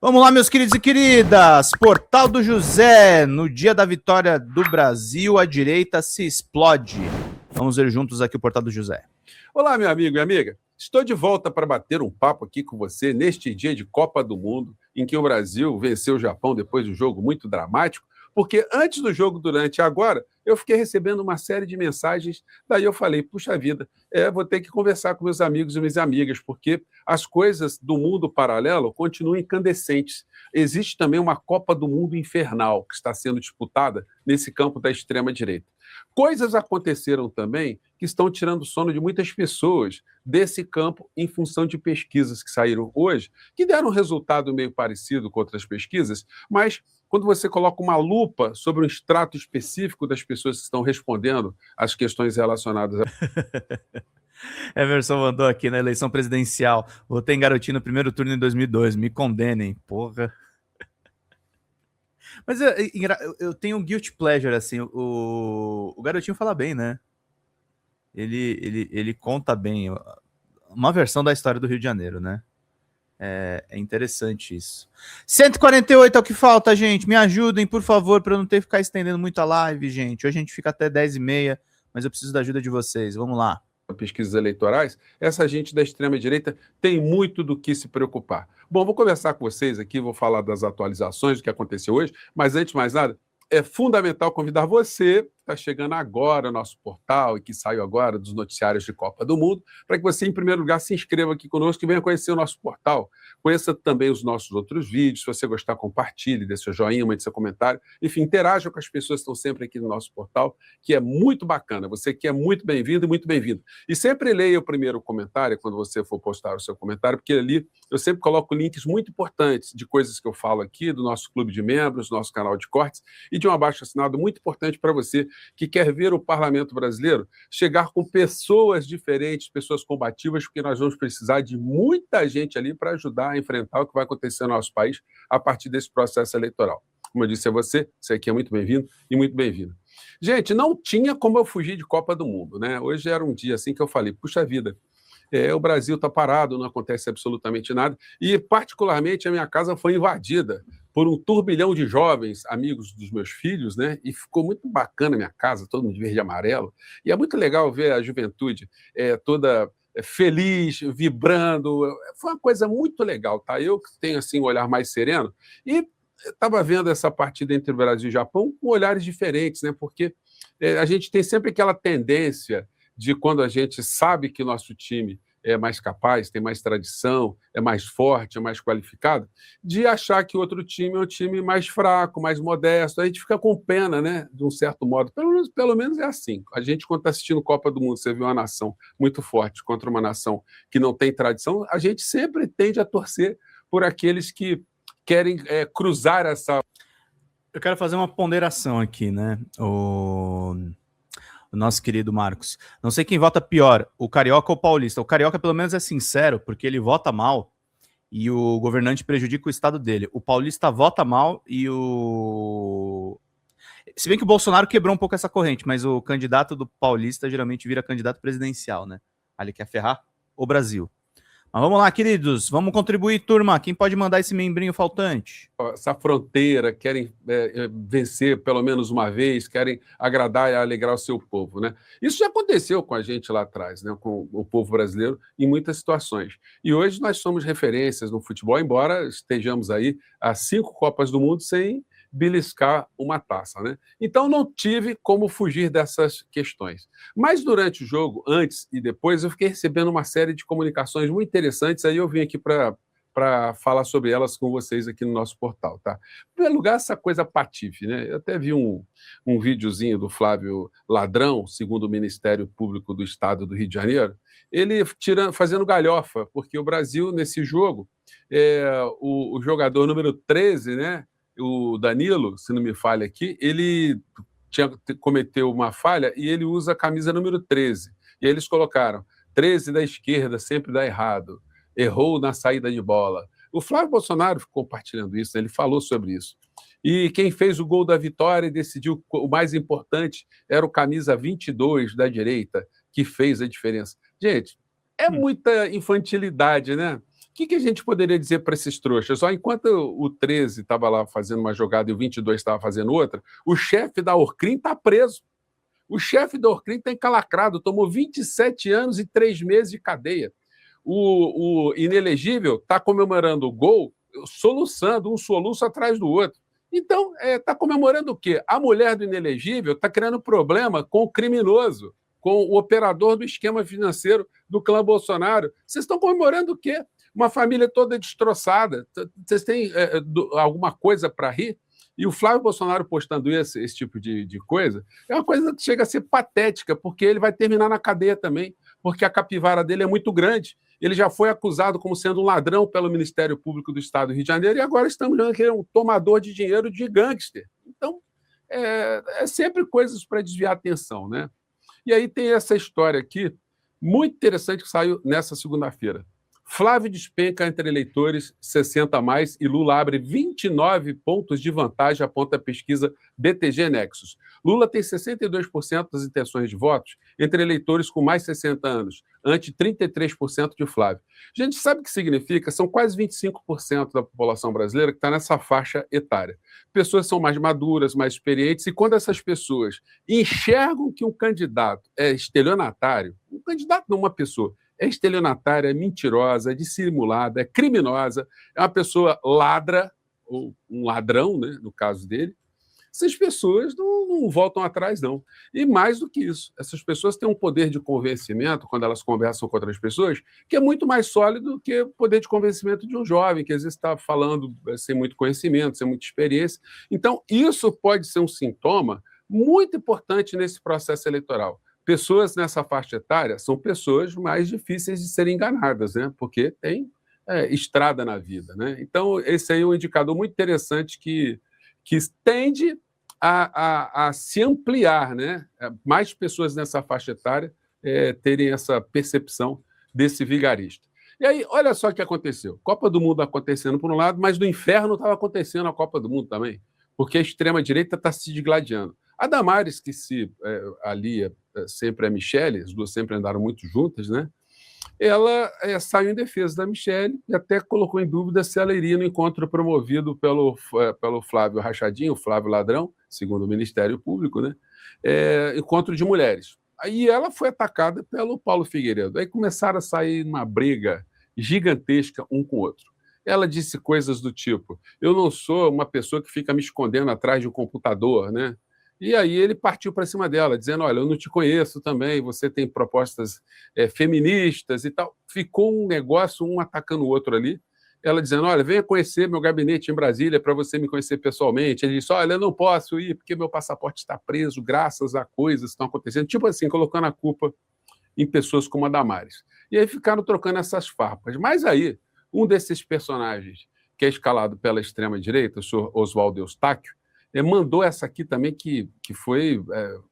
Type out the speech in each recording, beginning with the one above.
Vamos lá, meus queridos e queridas. Portal do José. No dia da vitória do Brasil, a direita se explode. Vamos ver juntos aqui o Portal do José. Olá, meu amigo e amiga. Estou de volta para bater um papo aqui com você neste dia de Copa do Mundo, em que o Brasil venceu o Japão depois de um jogo muito dramático, porque antes do jogo, durante e agora, eu fiquei recebendo uma série de mensagens, daí eu falei, puxa vida, vou ter que conversar com meus amigos e minhas amigas, porque as coisas do mundo paralelo continuam incandescentes. Existe também uma Copa do Mundo infernal que está sendo disputada nesse campo da extrema-direita. Coisas aconteceram também que estão tirando o sono de muitas pessoas desse campo em função de pesquisas que saíram hoje, que deram um resultado meio parecido com outras pesquisas, mas quando você coloca uma lupa sobre um extrato específico das pessoas que estão respondendo às questões relacionadas a... Emerson mandou aqui na eleição presidencial. Votei em Garotinho no primeiro turno em 2002. Me condenem, porra. Mas eu tenho um guilty pleasure, assim. O Garotinho fala bem, né? Ele conta bem. Uma versão da história do Rio de Janeiro, né? É interessante isso. 148 é o que falta, gente. Me ajudem, por favor, para eu não ter que ficar estendendo muito a live, gente. Hoje a gente fica até 10h30, mas eu preciso da ajuda de vocês. Vamos lá. Pesquisas eleitorais, essa gente da extrema-direita tem muito do que se preocupar. Bom, vou conversar com vocês aqui, vou falar das atualizações do que aconteceu hoje, mas antes de mais nada, é fundamental convidar você, que está chegando agora no nosso portal e que saiu agora dos noticiários de Copa do Mundo, para que você, em primeiro lugar, se inscreva aqui conosco e venha conhecer o nosso portal. Conheça também os nossos outros vídeos. Se você gostar, compartilhe, dê seu joinha, mande seu comentário. Enfim, interaja com as pessoas que estão sempre aqui no nosso portal, que é muito bacana. Você que é muito bem-vindo e muito bem-vindo. E sempre leia o primeiro comentário quando você for postar o seu comentário, porque ali eu sempre coloco links muito importantes de coisas que eu falo aqui, do nosso clube de membros, do nosso canal de cortes, e de um abaixo-assinado muito importante para você que quer ver o parlamento brasileiro chegar com pessoas diferentes, pessoas combativas, porque nós vamos precisar de muita gente ali para ajudar a enfrentar o que vai acontecer no nosso país a partir desse processo eleitoral. Como eu disse a você aqui é muito bem-vindo e muito bem-vindo. Gente, não tinha como eu fugir de Copa do Mundo, né? Hoje era um dia assim que eu falei, puxa vida, o Brasil está parado, não acontece absolutamente nada, e particularmente a minha casa foi invadida por um turbilhão de jovens, amigos dos meus filhos, né? E ficou muito bacana a minha casa, todo mundo de verde e amarelo, e é muito legal ver a juventude toda feliz, vibrando, foi uma coisa muito legal, tá? Eu que tenho, assim, um olhar mais sereno, e estava vendo essa partida entre o Brasil e o Japão com olhares diferentes, né? Porque a gente tem sempre aquela tendência de quando a gente sabe que nosso time é mais capaz, tem mais tradição, é mais forte, é mais qualificado, de achar que o outro time é um time mais fraco, mais modesto. A gente fica com pena, né? De um certo modo. Pelo menos é assim. A gente, quando está assistindo Copa do Mundo, você vê uma nação muito forte contra uma nação que não tem tradição, a gente sempre tende a torcer por aqueles que querem cruzar essa... Eu quero fazer uma ponderação aqui, né? O nosso querido Marcos. Não sei quem vota pior, o carioca ou o paulista. O carioca, pelo menos, é sincero, porque ele vota mal e o governante prejudica o estado dele. O paulista vota mal e o... Se bem que o Bolsonaro quebrou um pouco essa corrente, mas o candidato do paulista geralmente vira candidato presidencial, né? Aí ele quer ferrar o Brasil. Mas vamos lá, queridos. Vamos contribuir, turma. Quem pode mandar esse membrinho faltante? Essa fronteira, querem vencer pelo menos uma vez, querem agradar e alegrar o seu povo, né? Isso já aconteceu com a gente lá atrás, né? Com o povo brasileiro, em muitas situações. E hoje nós somos referências no futebol, embora estejamos aí a 5 Copas do Mundo sem beliscar uma taça, né? Então não tive como fugir dessas questões. Mas durante o jogo, antes e depois, eu fiquei recebendo uma série de comunicações muito interessantes, aí eu vim aqui para falar sobre elas com vocês aqui no nosso portal, tá? Em primeiro lugar, essa coisa patife, né? Eu até vi um videozinho do Flávio Ladrão, segundo o Ministério Público do Estado do Rio de Janeiro, ele fazendo galhofa, porque o Brasil, nesse jogo, o jogador número 13, né? O Danilo, se não me falha aqui, ele cometeu uma falha e ele usa a camisa número 13. E aí eles colocaram 13 da esquerda, sempre dá errado. Errou na saída de bola. O Flávio Bolsonaro ficou compartilhando isso, né? Ele falou sobre isso. E quem fez o gol da vitória e decidiu o mais importante era o camisa 22 da direita, que fez a diferença. Gente, é muita infantilidade, né? que a gente poderia dizer para esses trouxas? Ó, enquanto o 13 estava lá fazendo uma jogada e o 22 estava fazendo outra, o chefe da Orcrim está preso. O chefe da Orcrim está encalacrado, tomou 27 anos e 3 meses de cadeia. O inelegível está comemorando o gol, soluçando, um soluço atrás do outro. Então, está comemorando o quê? A mulher do inelegível está criando problema com o criminoso, com o operador do esquema financeiro do clã Bolsonaro. Vocês estão comemorando o quê? Uma família toda destroçada. Vocês têm alguma coisa para rir? E o Flávio Bolsonaro postando esse tipo de coisa é uma coisa que chega a ser patética, porque ele vai terminar na cadeia também, porque a capivara dele é muito grande. Ele já foi acusado como sendo um ladrão pelo Ministério Público do Estado do Rio de Janeiro e agora estamos vendo que ele é um tomador de dinheiro de gangster. Então, é sempre coisas para desviar a atenção, né? E aí tem essa história aqui, muito interessante, que saiu nessa segunda-feira. Flávio despenca entre eleitores 60 a mais e Lula abre 29 pontos de vantagem, aponta a pesquisa BTG Nexus. Lula tem 62% das intenções de votos entre eleitores com mais de 60 anos, ante 33% de Flávio. A gente sabe o que significa? São quase 25% da população brasileira que está nessa faixa etária. Pessoas são mais maduras, mais experientes, e quando essas pessoas enxergam que um candidato é estelionatário, um candidato não uma pessoa, é estelionatária, é mentirosa, é dissimulada, é criminosa, é uma pessoa ladra, ou um ladrão, né, no caso dele, essas pessoas não voltam atrás, não. E mais do que isso, essas pessoas têm um poder de convencimento, quando elas conversam com outras pessoas, que é muito mais sólido que o poder de convencimento de um jovem, que às vezes está falando sem muito conhecimento, sem muita experiência. Então, isso pode ser um sintoma muito importante nesse processo eleitoral. Pessoas nessa faixa etária são pessoas mais difíceis de serem enganadas, né? Porque tem estrada na vida, né? Então, esse aí é um indicador muito interessante que tende a se ampliar, né? Mais pessoas nessa faixa etária terem essa percepção desse vigarista. E aí, olha só o que aconteceu. Copa do Mundo acontecendo por um lado, mas no inferno estava acontecendo a Copa do Mundo também, porque a extrema-direita está se digladiando. A Damares, que se alia sempre a Michele, as duas sempre andaram muito juntas, né? Ela saiu em defesa da Michele e até colocou em dúvida se ela iria no encontro promovido pelo Flávio Rachadinho, o Flávio Ladrão, segundo o Ministério Público, né? Encontro de mulheres. Aí ela foi atacada pelo Paulo Figueiredo. Aí começaram a sair uma briga gigantesca um com o outro. Ela disse coisas do tipo: eu não sou uma pessoa que fica me escondendo atrás de um computador, né? E aí ele partiu para cima dela, dizendo: olha, eu não te conheço também, você tem propostas feministas e tal. Ficou um negócio, um atacando o outro ali. Ela dizendo: olha, venha conhecer meu gabinete em Brasília para você me conhecer pessoalmente. Ele disse: olha, eu não posso ir porque meu passaporte está preso graças a coisas que estão acontecendo. Tipo assim, colocando a culpa em pessoas como a Damares. E aí ficaram trocando essas farpas. Mas aí, um desses personagens, que é escalado pela extrema-direita, o senhor Oswaldo Eustáquio, mandou essa aqui também, que foi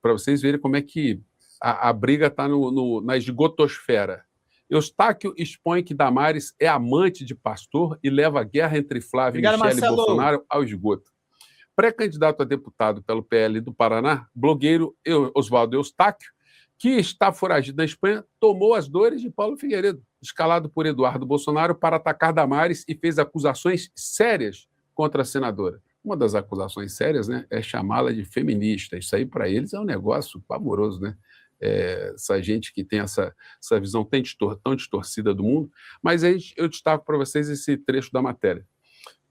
para vocês verem como é que a briga está na esgotosfera. Eustáquio expõe que Damares é amante de pastor e leva a guerra entre Flávio e Michele Bolsonaro ao esgoto. Pré-candidato a deputado pelo PL do Paraná, blogueiro Oswaldo Eustáquio, que está foragido na Espanha, tomou as dores de Paulo Figueiredo, escalado por Eduardo Bolsonaro para atacar Damares e fez acusações sérias contra a senadora. Uma das acusações sérias, né, é chamá-la de feminista. Isso aí, para eles, é um negócio pavoroso, né? Essa gente que tem essa visão tão distorcida do mundo. Mas aí eu destaco para vocês esse trecho da matéria.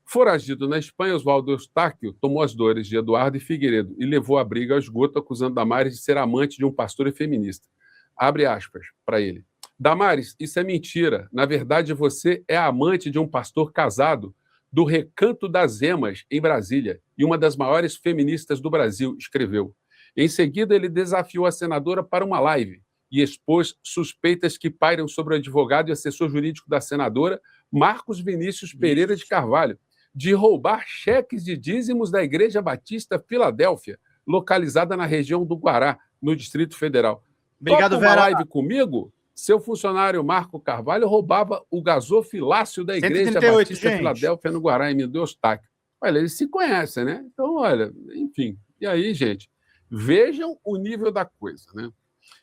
Foragido na Espanha, Oswaldo Eustáquio tomou as dores de Eduardo e Figueiredo e levou a briga ao esgoto, acusando Damares de ser amante de um pastor e feminista. Abre aspas para ele. Damares, isso é mentira. Na verdade, você é amante de um pastor casado do Recanto das Emas, em Brasília, e uma das maiores feministas do Brasil, escreveu. Em seguida, ele desafiou a senadora para uma live e expôs suspeitas que pairam sobre o advogado e assessor jurídico da senadora, Marcos Vinícius Pereira de Carvalho, de roubar cheques de dízimos da Igreja Batista Filadélfia, localizada na região do Guará, no Distrito Federal. Obrigado, Topa uma Vera. live comigo? Seu funcionário Marco Carvalho roubava o gasofilácio da Igreja 138, Batista gente. Filadélfia no Guará, em Eustáquio. Olha, eles se conhecem, né? Então, olha, enfim. E aí, gente, vejam o nível da coisa, né?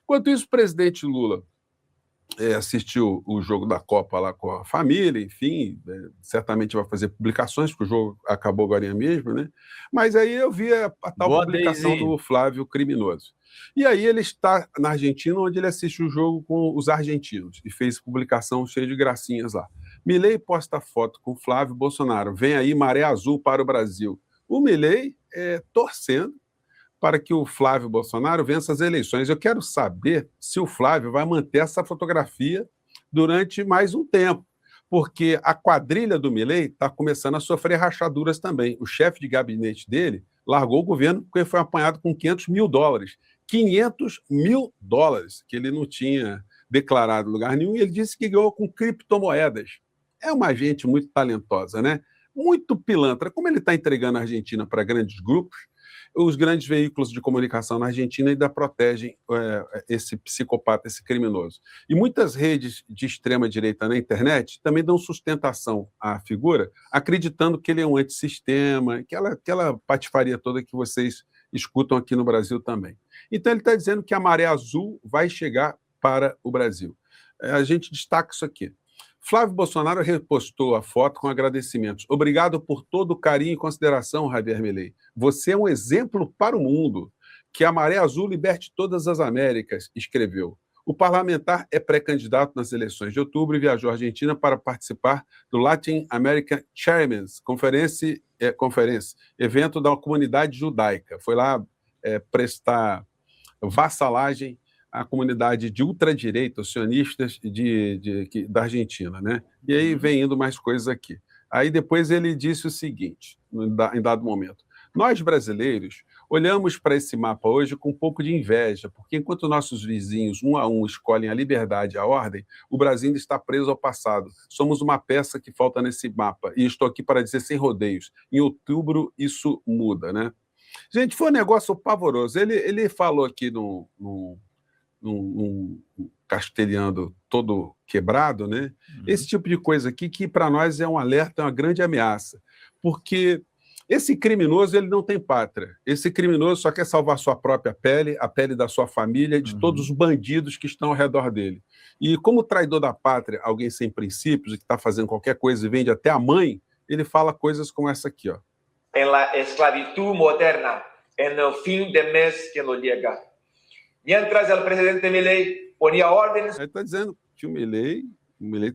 Enquanto isso, o presidente Lula assistiu o jogo da Copa lá com a família, enfim, certamente vai fazer publicações, porque o jogo acabou agora mesmo, né? Mas aí eu vi a tal Boa, publicação Daisy. do Flávio Criminoso. E aí ele está na Argentina, onde ele assiste o jogo com os argentinos, e fez publicação cheia de gracinhas lá. Milei posta foto com Flávio Bolsonaro, vem aí maré azul para o Brasil. O Milei torcendo para que o Flávio Bolsonaro vença as eleições. Eu quero saber se o Flávio vai manter essa fotografia durante mais um tempo, porque a quadrilha do Milei está começando a sofrer rachaduras também. O chefe de gabinete dele largou o governo porque foi apanhado com $500 mil. $500 mil que ele não tinha declarado em lugar nenhum, e ele disse que ganhou com criptomoedas. É uma gente muito talentosa, né? Muito pilantra. Como ele está entregando a Argentina para grandes grupos, os grandes veículos de comunicação na Argentina ainda protegem esse psicopata, esse criminoso. E muitas redes de extrema-direita na internet também dão sustentação à figura, acreditando que ele é um antissistema, aquela patifaria toda que vocês escutam aqui no Brasil também. Então ele está dizendo que a maré azul vai chegar para o Brasil. A gente destaca isso aqui. Flávio Bolsonaro repostou a foto com agradecimentos. Obrigado por todo o carinho e consideração, Javier Milei. Você é um exemplo para o mundo. Que a maré azul liberte todas as Américas, escreveu. O parlamentar é pré-candidato nas eleições de outubro e viajou à Argentina para participar do Latin American Chairman's Conference, evento da comunidade judaica. Foi lá prestar vassalagem a comunidade de ultradireita, os sionistas da Argentina, né? E aí vem indo mais coisas aqui. Aí depois ele disse o seguinte, em dado momento: nós brasileiros olhamos para esse mapa hoje com um pouco de inveja, porque enquanto nossos vizinhos, um a um, escolhem a liberdade e a ordem, o Brasil ainda está preso ao passado. Somos uma peça que falta nesse mapa. E estou aqui para dizer sem rodeios. Em outubro isso muda, né? Gente, foi um negócio pavoroso. Ele falou aqui num castelhano todo quebrado, né? Esse tipo de coisa aqui que para nós é um alerta, é uma grande ameaça, porque esse criminoso ele não tem pátria. Esse criminoso só quer salvar sua própria pele, a pele da sua família, de todos os bandidos que estão ao redor dele. E como traidor da pátria, alguém sem princípios e que está fazendo qualquer coisa e vende até a mãe, ele fala coisas como essa aqui, ó. En la esclavitud moderna, en el fin de mes que no llega. Mientras el presidente Milei ponía órdenes. Ele está dizendo que o Milei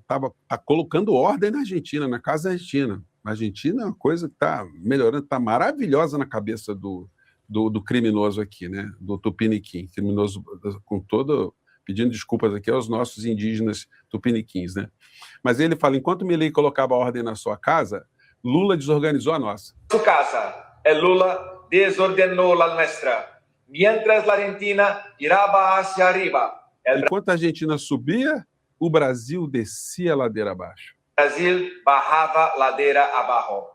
tá colocando ordem na Argentina, na casa argentina. A Argentina é uma coisa que está melhorando, está maravilhosa na cabeça do criminoso aqui, né? Do Tupiniquim, criminoso com todo, pedindo desculpas aqui aos nossos indígenas tupiniquins, né? Mas ele fala, enquanto Milei colocava ordem na sua casa, Lula desorganizou a nossa. Su casa, el Lula desordenou la nuestra. Mientras la Argentina giraba hacia arriba. Enquanto a Argentina subia, o Brasil descia a ladeira abaixo. Brasil bajava ladeira abaixo.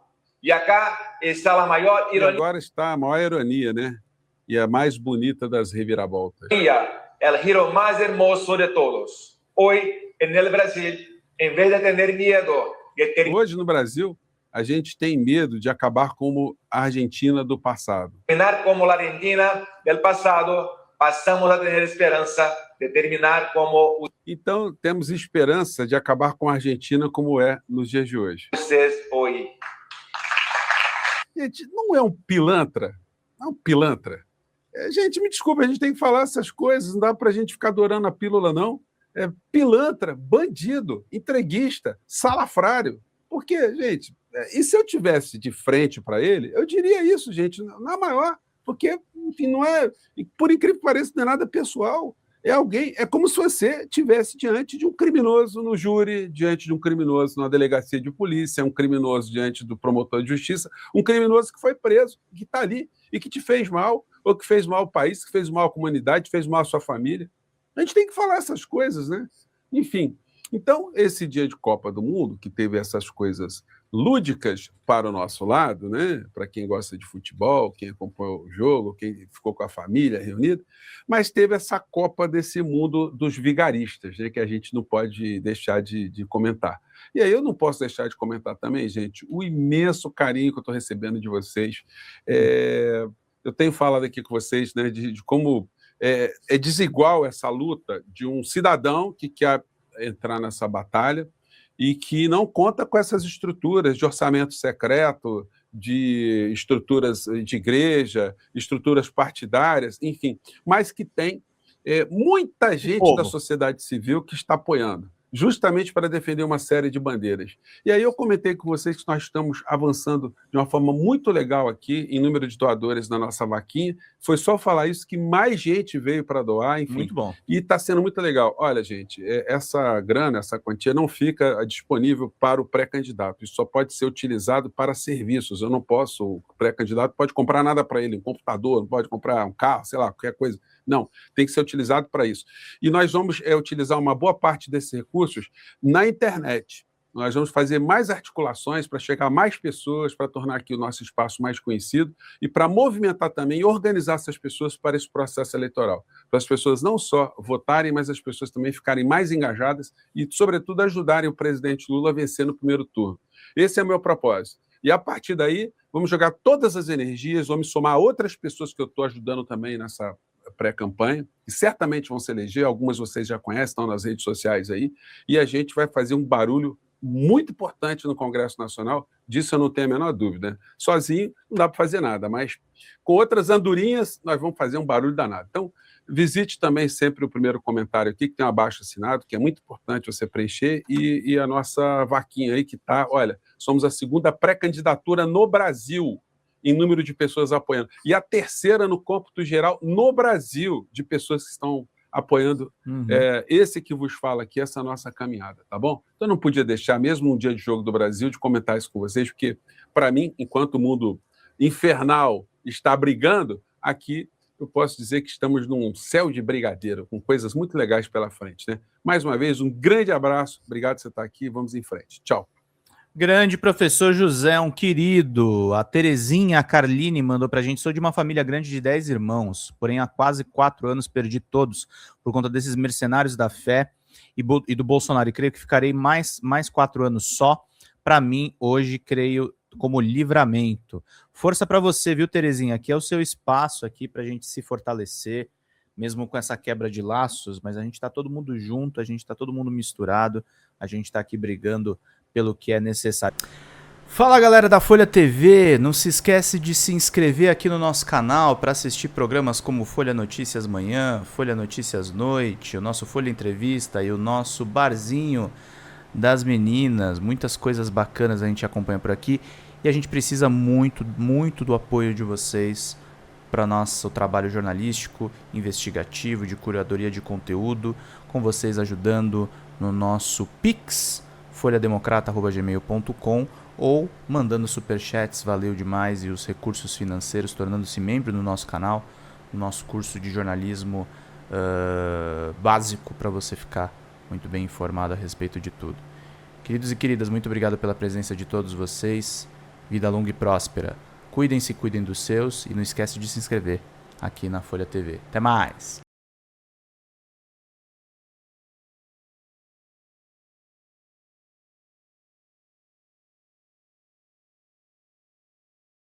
E acá está a maior ironia. E agora está a maior ironia, né? E a mais bonita das reviravoltas. El giro más hermoso de todos. Hoy, en el Brasil, en vez de tener miedo de Hoje, no Brasil, a gente tem medo de acabar como a Argentina do passado. Terminar como a Argentina do passado, passamos a ter esperança de terminar como... Então, temos esperança de acabar com a Argentina como é nos dias de hoje. Vocês hoje. Gente, não é um pilantra? Não é um pilantra? Gente, me desculpa, a gente tem que falar essas coisas, não dá para a gente ficar adorando a pílula, não. É pilantra, bandido, entreguista, salafrário. Porque, gente, e se eu tivesse de frente para ele, eu diria isso, gente, na maior, porque, enfim, não é, por incrível que pareça, não é nada pessoal. É alguém, é como se você estivesse diante de um criminoso no júri, diante de um criminoso na delegacia de polícia, um criminoso diante do promotor de justiça, um criminoso que foi preso, que está ali e que te fez mal, ou que fez mal ao país, que fez mal à comunidade, fez mal à sua família. A gente tem que falar essas coisas, né? Enfim, então, esse dia de Copa do Mundo, que teve essas coisas lúdicas para o nosso lado, né? Para quem gosta de futebol, quem acompanhou o jogo, quem ficou com a família reunida, mas teve essa Copa desse mundo dos vigaristas, né? Que a gente não pode deixar de comentar. E aí eu não posso deixar de comentar também, gente, o imenso carinho que eu estou recebendo de vocês. Eu tenho falado aqui com vocês, né, de como é desigual essa luta de um cidadão que quer entrar nessa batalha e que não conta com essas estruturas de orçamento secreto, de estruturas de igreja, estruturas partidárias, enfim, mas que tem muita gente da sociedade civil que está apoiando, justamente para defender uma série de bandeiras. E aí eu comentei com vocês que nós estamos avançando de uma forma muito legal aqui em número de doadores na nossa vaquinha. Foi só falar isso que mais gente veio para doar, enfim. Muito bom. E está sendo muito legal. Olha, gente, essa grana, essa quantia não fica disponível para o pré-candidato. Isso só pode ser utilizado para serviços. Eu não posso, o pré-candidato pode comprar nada para ele, um computador, não pode comprar um carro, sei lá, qualquer coisa. Não, tem que ser utilizado para isso. E nós vamos utilizar uma boa parte desses recursos na internet. Nós vamos fazer mais articulações para chegar a mais pessoas, para tornar aqui o nosso espaço mais conhecido e para movimentar também e organizar essas pessoas para esse processo eleitoral. Para as pessoas não só votarem, mas as pessoas também ficarem mais engajadas e, sobretudo, ajudarem o presidente Lula a vencer no primeiro turno. Esse é o meu propósito. E, a partir daí, vamos jogar todas as energias, vamos somar outras pessoas que eu estou ajudando também nessa pré-campanha, que certamente vão se eleger, algumas vocês já conhecem, estão nas redes sociais aí, e a gente vai fazer um barulho muito importante no Congresso Nacional, disso eu não tenho a menor dúvida. Sozinho não dá para fazer nada, mas com outras andorinhas nós vamos fazer um barulho danado. Então, visite também sempre o primeiro comentário aqui, que tem um abaixo-assinado, que é muito importante você preencher, e a nossa vaquinha aí que está, olha, somos a segunda pré-candidatura no Brasil, em número de pessoas apoiando. E a terceira no cômputo geral no Brasil de pessoas que estão apoiando esse que vos fala aqui, essa nossa caminhada, tá bom? Então não podia deixar, mesmo um dia de jogo do Brasil, de comentar isso com vocês, porque, para mim, enquanto o mundo infernal está brigando, aqui eu posso dizer que estamos num céu de brigadeiro, com coisas muito legais pela frente, né? Mais uma vez, um grande abraço, obrigado por você estar aqui, vamos em frente. Tchau. Grande professor José, um querido. A Terezinha, a Carline mandou pra gente: sou de uma família grande de 10 irmãos, porém há quase 4 anos perdi todos por conta desses mercenários da fé e do Bolsonaro, e creio que ficarei mais 4 anos só. Para mim, hoje, creio como livramento. Força para você, viu, Terezinha? Aqui é o seu espaço aqui pra gente se fortalecer, mesmo com essa quebra de laços, mas a gente tá todo mundo junto, a gente tá todo mundo misturado, a gente tá aqui brigando pelo que é necessário. Fala, galera da Folha TV, não se esquece de se inscrever aqui no nosso canal para assistir programas como Folha Notícias Manhã, Folha Notícias Noite, o nosso Folha Entrevista e o nosso Barzinho das Meninas. Muitas coisas bacanas a gente acompanha por aqui e a gente precisa muito, muito do apoio de vocês para nosso trabalho jornalístico, investigativo, de curadoria de conteúdo, com vocês ajudando no nosso Pix, folhademocrata@gmail.com, ou mandando superchats, valeu demais, e os recursos financeiros, tornando-se membro do nosso canal, no nosso curso de jornalismo básico, para você ficar muito bem informado a respeito de tudo. Queridos e queridas, muito obrigado pela presença de todos vocês, vida longa e próspera, cuidem-se, cuidem dos seus, e não esquece de se inscrever aqui na Folha TV. Até mais!